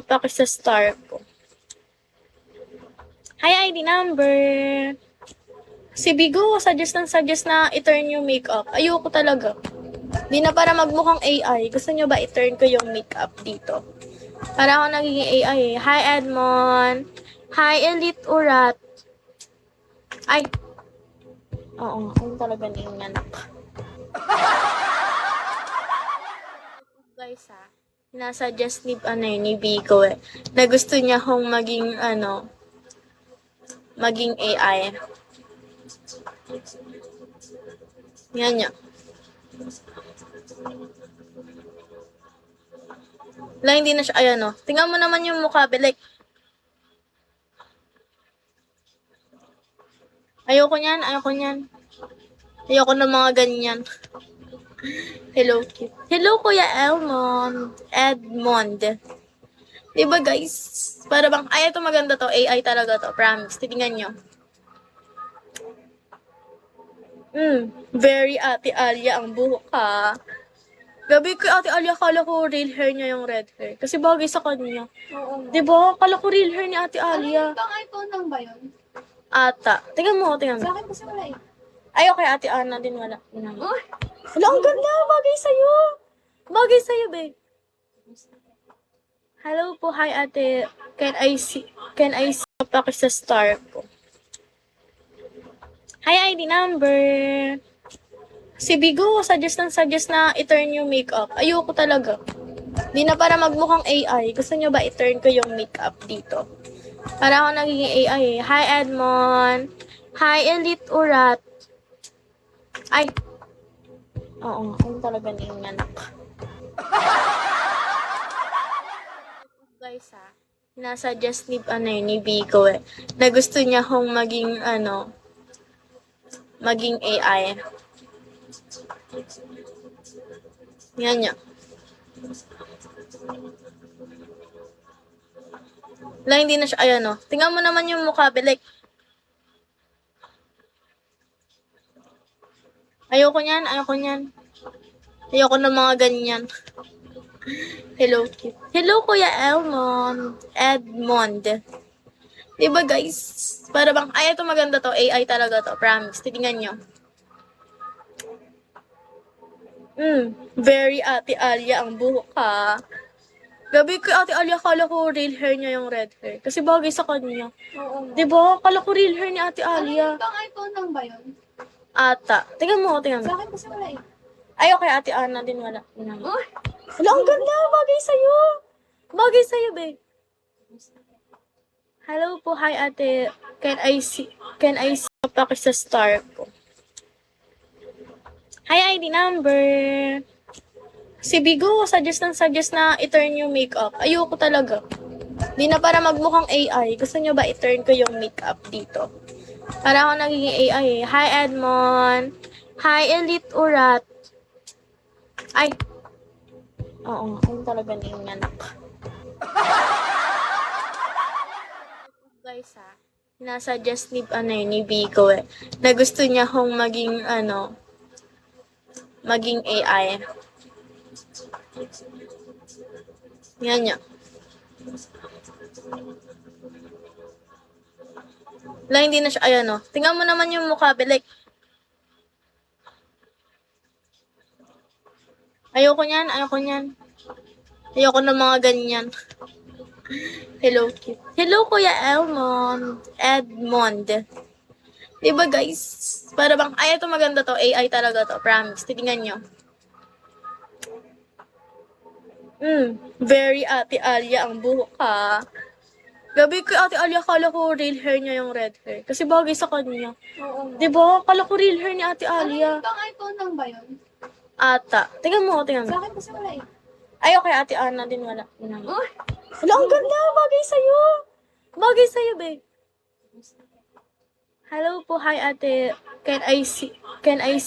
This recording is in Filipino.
paki sa star ko. Hi, ID number. Si Bigo, suggest na i-turn yung makeup. Ayoko talaga. Di na para magmukhang AI. Gusto nyo ba i-turn ko yung makeup dito? Para ako nagiging AI eh. Hi, Edmond. Hi, Elite Urat. Ay. Oo, ayun talaga na yung anak. Guys ha, nasuggest ni Bigo eh. Na gusto niya hong maging AI. Yan niya. Wala, hindi na siya, ayan o. Tingnan mo naman yung mukha, be. Like, ayoko niyan. Ayoko ng mga ganyan. Hello, cute. Hello, Kuya Edmond. Diba, guys? Para bang, ay, ito maganda to. AI talaga to. Promise. Titingnan nyo. Very Ate Alia ang buhok ha. Gabi kay Ate Alia, kala ko real hair niya yung red hair. Kasi bagay sa kanya. Oo. Diba? Kala ko real hair ni Ate Alia. Ano, ibang iPhone lang ba yun? Ata. Tingnan mo. Sa akin kasi wala eh. Ay, okay, Ate Ana din wala. Uy! Wala, ang ganda. Bagay sa'yo. Bagay sa'yo, be. Hello po. Hi, Ate. Can I see paki sa star ko? Hi, ID number. Si Bigo, suggest na i-turn yung makeup. Ayoko talaga. Di na para magmukhang AI. Gusto nyo ba i-turn ko yung makeup dito? Para ako nagiging AI eh. Hi, Edmond. Hi, Elite Urat. Ay. Oo, ayun talaga na yung anak. Guys ha, nasuggest ni Bigo eh. Na gusto niya hong maging AI. Yan niya. Wala, hindi na siya, ayan o. Tingnan mo naman yung mukha, be. Like, ayoko niyan. Ayoko ng mga ganyan. Hello, cute. Hello, Kuya Edmond. Diba, guys? Para bang, ay, ito maganda to. AI talaga to. Promise. Titingnan nyo. Very Ate Alia ang buhok ha. Gabi kay Ate Alia, kala ko real hair niya yung red hair. Kasi bagay sa kanya. Oo. Diba? Kala ko real hair ni Ate Ano, Alia. ibang iPhone lang ba yun? Ata. Tingnan mo. Sa akin kasi wala eh. Ay, okay, Ate Ana din wala. Uy! Wala, ang ganda. Bagay sa'yo. Bagay sa'yo, be. Hello po. Hi, Ate. Can I see paki sa star ko? Hi, ID number. Si Bigo, suggest na i-turn yung makeup. Ayoko talaga. Di na para magmukhang AI. Gusto nyo ba i-turn ko yung makeup dito? Para ako nagiging AI eh. Hi, Edmond. Hi, Elite Urat. Ay. Oo, ayun talaga na yung anak. Guys ha, nasuggest ni Bigo eh. Na gusto niya hong maging AI. Yan niya. Wala, hindi na siya, ayan o. Tingnan mo naman yung mukha, be. Like, ayoko niyan. Ayoko ng mga ganyan. Hello, cute. Hello, Kuya Edmond. Diba, guys? Para bang, ay, ito maganda to. AI talaga to. Promise. Titingnan nyo. Very Ate Alia ang buhok ha. Gabi kay Ate Alia, kala ko real hair niya yung red hair. Kasi bagay sa kanya. Oo. Diba? Kala ko real hair ni Ate Ano, Alia. ibang iPhone lang ba yun? Ata. Tingnan mo. Sa akin kasi wala eh. Ay, okay, Ate Ana din wala. Uy! Wala, ang ganda. Bagay sa'yo. Bagay sa'yo, be. Hello po. Hi, Ate. Can I see